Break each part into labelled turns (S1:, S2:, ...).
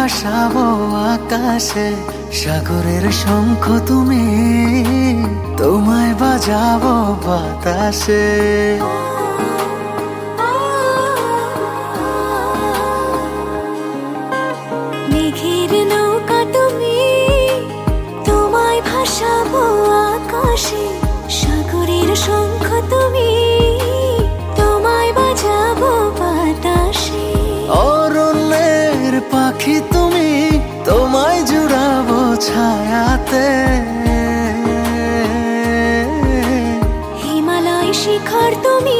S1: ভাসাবো আকাশে, সাগরের শঙ্খ তুমি, তোমায় বাজাবো বাতাসে।
S2: মেঘের নৌকা তুমি, তোমায় ভাসাবো আকাশে, সাগরের শঙ্খ তুমি, তোমায় বাজাবো বাতাসে।
S1: অরণ্যের পাখি তুমি, তোমায় জুড়াবো ছায়াতে।
S2: হিমালয় শিখর তুমি,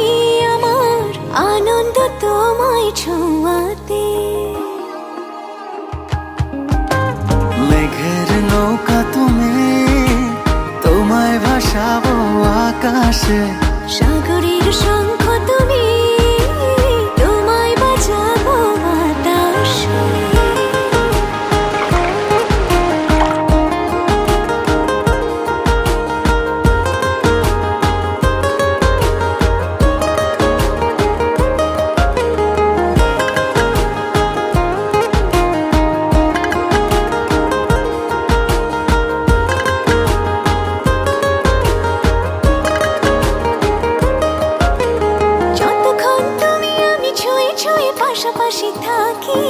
S2: আমার আনন্দ তোমায় ছোঁয়াতে।
S1: মেঘের নৌকা তুমি, তোমায় ভাসাবো আকাশে,
S2: সাগরের শঙ্খ তুমি, তোমায় বাজাবো বাতাসে। পাশাপাশি থাকি,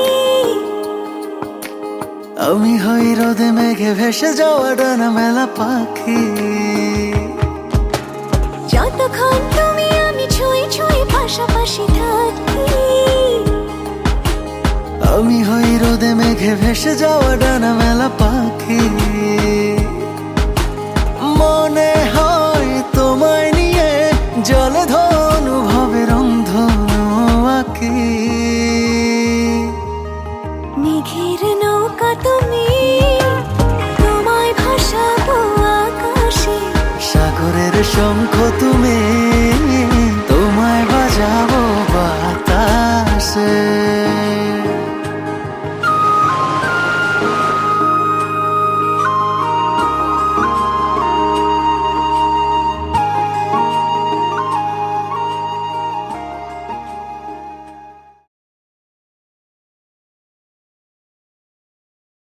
S1: আমি হই রোদে মেঘে ভেসে যাওয়া ডানা মেলা পাখি।
S2: যতক্ষণ তুমি আমি ছুঁয়ে ছুঁয়ে পাশাপাশি থাকি।
S1: আমি হই রোদে মেঘে ভেসে যাওয়া ডানা মেলা পাখি। মনে হয় তোমায় নিয়ে জলে অনুভবের রংধনু আঁকি।
S2: মেঘের নৌকা তুমি, তোমায় ভাসাবো আকাশে,
S1: সাগরের শঙ্খ তুমি,